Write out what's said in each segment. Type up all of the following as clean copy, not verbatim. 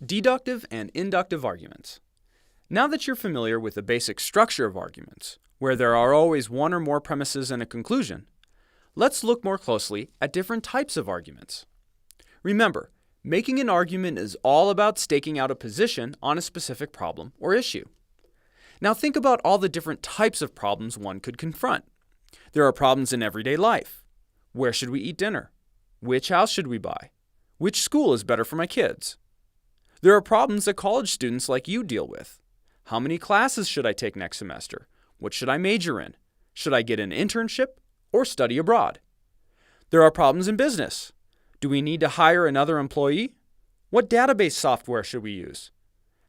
Deductive and inductive arguments. Now that you're familiar with the basic structure of arguments, where there are always one or more premises and a conclusion, let's look more closely at different types of arguments. Remember, making an argument is all about staking out a position on a specific problem or issue. Now think about all the different types of problems one could confront. There are problems in everyday life. Where should we eat dinner? Which house should we buy? Which school is better for my kids? There are problems that college students like you deal with. How many classes should I take next semester? What should I major in? Should I get an internship or study abroad? There are problems in business. Do we need to hire another employee? What database software should we use?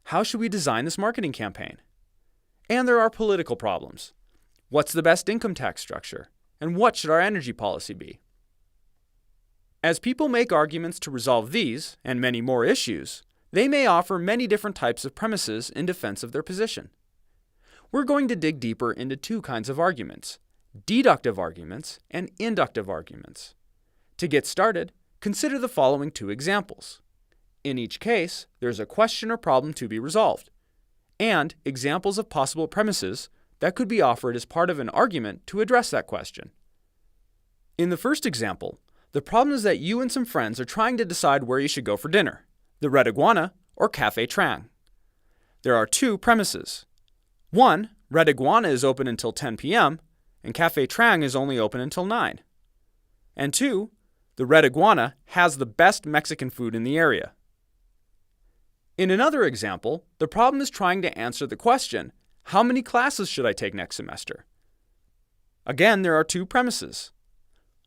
How should we design this marketing campaign? And there are political problems. What's the best income tax structure? And what should our energy policy be? As people make arguments to resolve these and many more issues, they may offer many different types of premises in defense of their position. We're going to dig deeper into two kinds of arguments: deductive arguments and inductive arguments. To get started, consider the following two examples. In each case, there's a question or problem to be resolved, and examples of possible premises that could be offered as part of an argument to address that question. In the first example, the problem is that you and some friends are trying to decide where you should go for dinner: the Red Iguana or Cafe Trang. There are two premises. One, Red Iguana is open until 10 p.m., and Cafe Trang is only open until 9. And two, the Red Iguana has the best Mexican food in the area. In another example, the problem is trying to answer the question, how many classes should I take next semester? Again, there are two premises.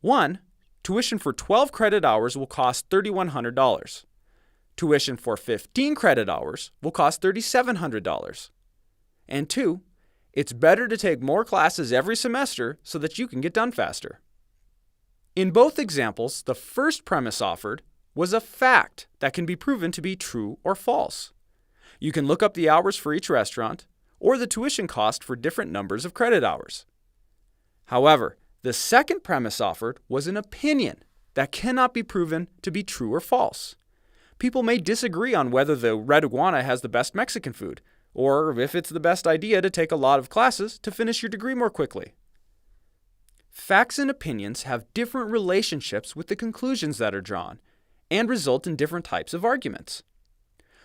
One, tuition for 12 credit hours will cost $3,100. Tuition for 15 credit hours will cost $3,700. And two, it's better to take more classes every semester so that you can get done faster. In both examples, the first premise offered was a fact that can be proven to be true or false. You can look up the hours for each restaurant or the tuition cost for different numbers of credit hours. However, the second premise offered was an opinion that cannot be proven to be true or false. People may disagree on whether the Red Iguana has the best Mexican food, or if it's the best idea to take a lot of classes to finish your degree more quickly. Facts and opinions have different relationships with the conclusions that are drawn, and result in different types of arguments.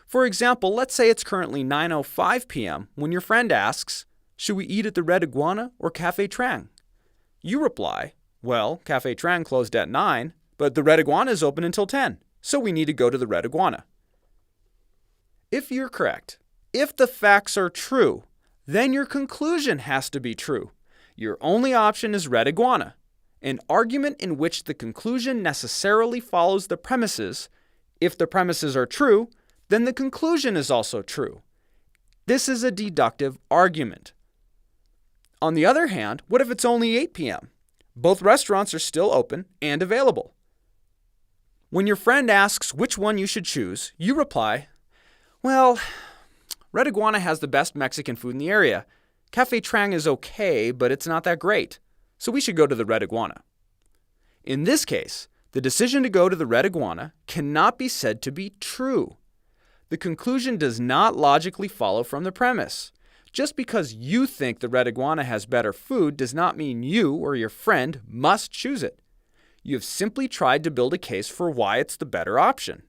For example, let's say it's currently 9:05 p.m. when your friend asks, should we eat at the Red Iguana or Cafe Trang? You reply, well, Cafe Trang closed at 9, but the Red Iguana is open until 10, so we need to go to the Red Iguana. If you're correct, if the facts are true, then your conclusion has to be true. Your only option is Red Iguana, an argument in which the conclusion necessarily follows the premises. If the premises are true, then the conclusion is also true. This is a deductive argument. On the other hand, what if it's only 8 p.m.? Both restaurants are still open and available. When your friend asks which one you should choose, you reply, well, Red Iguana has the best Mexican food in the area. Cafe Trang is okay, but it's not that great, so we should go to the Red Iguana. In this case, the decision to go to the Red Iguana cannot be said to be true. The conclusion does not logically follow from the premise. Just because you think the Red Iguana has better food does not mean you or your friend must choose it. You have simply tried to build a case for why it's the better option.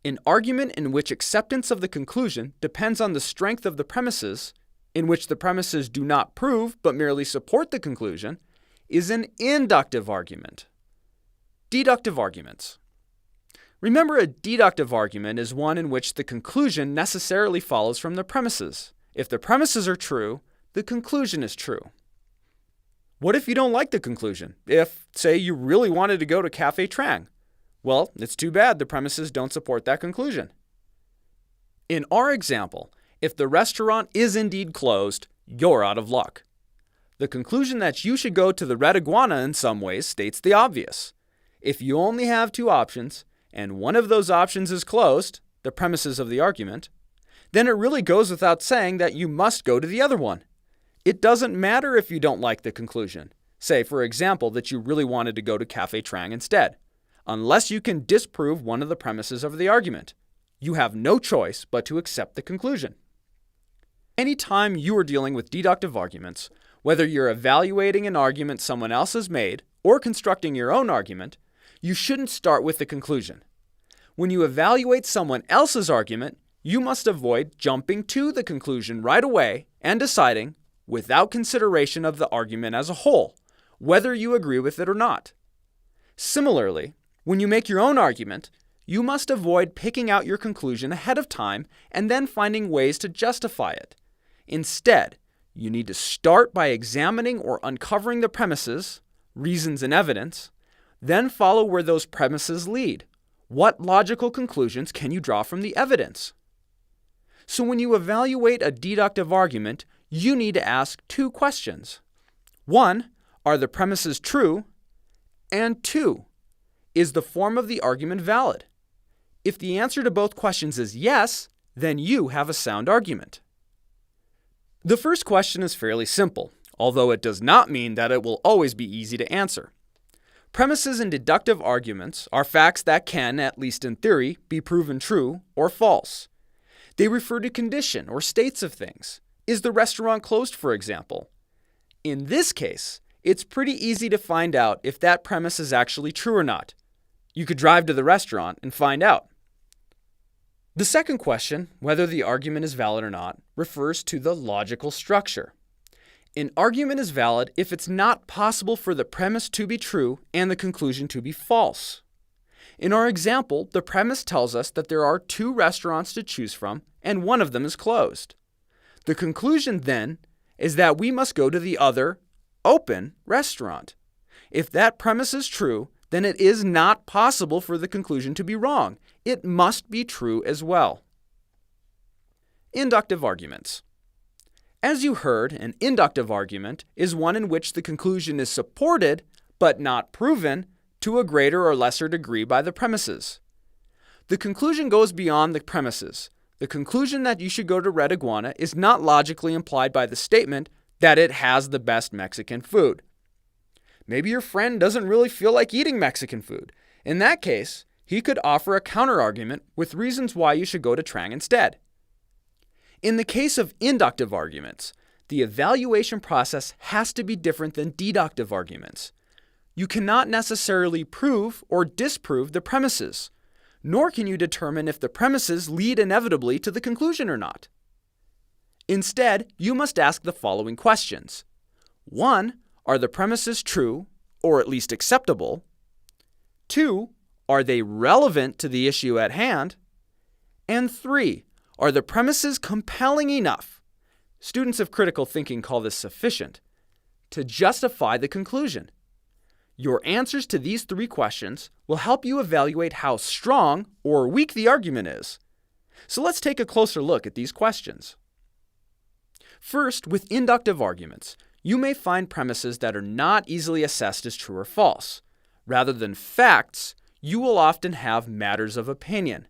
An argument in which acceptance of the conclusion depends on the strength of the premises, in which the premises do not prove but merely support the conclusion, is an inductive argument. Deductive arguments. Remember, a deductive argument is one in which the conclusion necessarily follows from the premises. If the premises are true, the conclusion is true. What if you don't like the conclusion? If, say, you really wanted to go to Cafe Trang? Well, it's too bad the premises don't support that conclusion. In our example, if the restaurant is indeed closed, you're out of luck. The conclusion that you should go to the Red Iguana in some ways states the obvious. If you only have two options, and one of those options is closed, the premises of the argument, then it really goes without saying that you must go to the other one. It doesn't matter if you don't like the conclusion. Say, for example, that you really wanted to go to Cafe Trang instead. Unless you can disprove one of the premises of the argument, You have no choice but to accept the conclusion. Anytime you are dealing with deductive arguments, whether you're evaluating an argument someone else has made or constructing your own argument, you shouldn't start with the conclusion. When you evaluate someone else's argument, you must avoid jumping to the conclusion right away and deciding, without consideration of the argument as a whole, whether you agree with it or not. Similarly, when you make your own argument, you must avoid picking out your conclusion ahead of time and then finding ways to justify it. Instead, you need to start by examining or uncovering the premises, reasons, and evidence, then follow where those premises lead. What logical conclusions can you draw from the evidence? So when you evaluate a deductive argument, you need to ask two questions. 1, are the premises true? And 2, is the form of the argument valid? If the answer to both questions is yes, then you have a sound argument. The first question is fairly simple, although it does not mean that it will always be easy to answer. Premises in deductive arguments are facts that can, at least in theory, be proven true or false. They refer to condition or states of things. Is the restaurant closed, for example? In this case, it's pretty easy to find out if that premise is actually true or not. You could drive to the restaurant and find out. The second question, whether the argument is valid or not, refers to the logical structure. An argument is valid if it's not possible for the premise to be true and the conclusion to be false. In our example, the premise tells us that there are 2 restaurants to choose from and one of them is closed. The conclusion then is that we must go to the other, open restaurant. If that premise is true, then it is not possible for the conclusion to be wrong. It must be true as well. Inductive arguments. As you heard, an inductive argument is one in which the conclusion is supported, but not proven, to a greater or lesser degree by the premises. The conclusion goes beyond the premises. The conclusion that you should go to Red Iguana is not logically implied by the statement that it has the best Mexican food. Maybe your friend doesn't really feel like eating Mexican food. In that case, he could offer a counterargument with reasons why you should go to Trang instead. In the case of inductive arguments, the evaluation process has to be different than deductive arguments. You cannot necessarily prove or disprove the premises, nor can you determine if the premises lead inevitably to the conclusion or not. Instead, you must ask the following questions. 1, are the premises true, or at least acceptable? 2, are they relevant to the issue at hand? And 3, are the premises compelling enough? Students of critical thinking call this sufficient to justify the conclusion. Your answers to these 3 questions will help you evaluate how strong or weak the argument is. So let's take a closer look at these questions. First, with inductive arguments, you may find premises that are not easily assessed as true or false. Rather than facts, you will often have matters of opinion.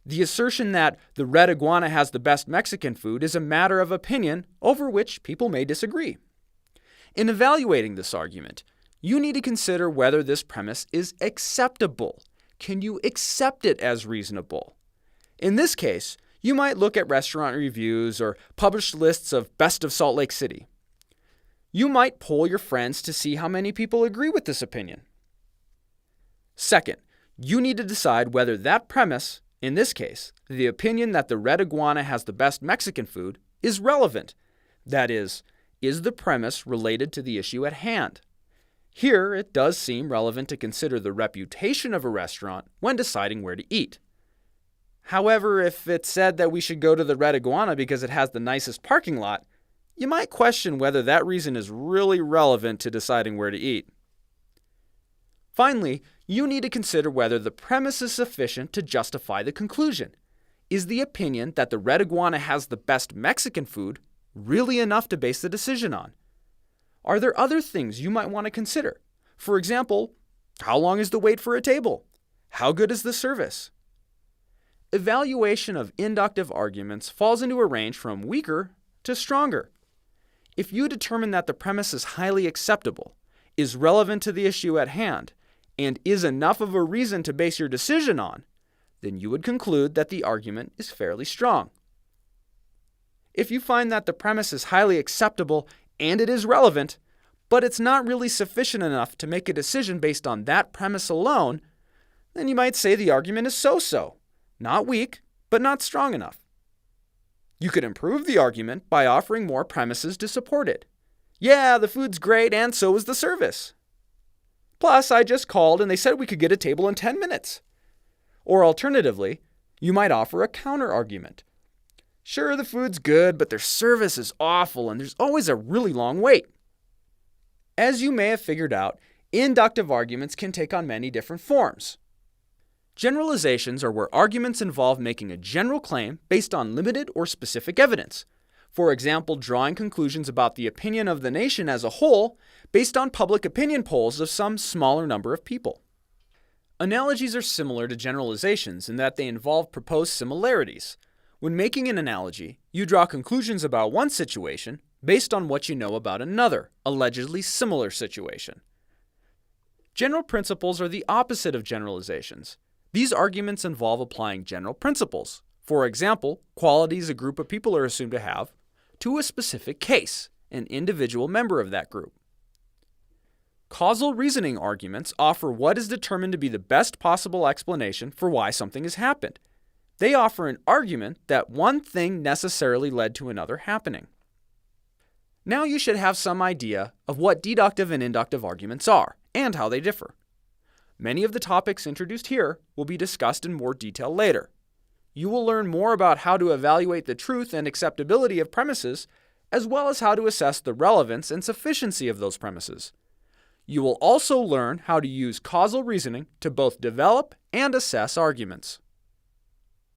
The assertion that the Red Iguana has the best Mexican food is a matter of opinion over which people may disagree. In evaluating this argument, you need to consider whether this premise is acceptable. Can you accept it as reasonable? In this case, you might look at restaurant reviews or published lists of Best of Salt Lake City. You might poll your friends to see how many people agree with this opinion. Second, you need to decide whether that premise, in this case, the opinion that the Red Iguana has the best Mexican food, is relevant. That is the premise related to the issue at hand? Here, it does seem relevant to consider the reputation of a restaurant when deciding where to eat. However, if it said that we should go to the Red Iguana because it has the nicest parking lot, you might question whether that reason is really relevant to deciding where to eat. Finally, you need to consider whether the premise is sufficient to justify the conclusion. Is the opinion that the Red Iguana has the best Mexican food really enough to base the decision on? Are there other things you might want to consider? For example, how long is the wait for a table? How good is the service? Evaluation of inductive arguments falls into a range from weaker to stronger. If you determine that the premise is highly acceptable, is relevant to the issue at hand, and is enough of a reason to base your decision on, then you would conclude that the argument is fairly strong. If you find that the premise is highly acceptable and it is relevant, but it's not really sufficient enough to make a decision based on that premise alone, then you might say the argument is so-so, not weak, but not strong enough. You could improve the argument by offering more premises to support it. Yeah, the food's great and so is the service. Plus, I just called and they said we could get a table in 10 minutes. Or alternatively, you might offer a counter-argument. Sure, the food's good, but their service is awful and there's always a really long wait. As you may have figured out, inductive arguments can take on many different forms. Generalizations are where arguments involve making a general claim based on limited or specific evidence. For example, drawing conclusions about the opinion of the nation as a whole based on public opinion polls of some smaller number of people. Analogies are similar to generalizations in that they involve proposed similarities. When making an analogy, you draw conclusions about one situation based on what you know about another, allegedly similar situation. General principles are the opposite of generalizations. These arguments involve applying general principles. For example, qualities a group of people are assumed to have, to a specific case, an individual member of that group. Causal reasoning arguments offer what is determined to be the best possible explanation for why something has happened. They offer an argument that one thing necessarily led to another happening. Now you should have some idea of what deductive and inductive arguments are and how they differ. Many of the topics introduced here will be discussed in more detail later. You will learn more about how to evaluate the truth and acceptability of premises, as well as how to assess the relevance and sufficiency of those premises. You will also learn how to use causal reasoning to both develop and assess arguments.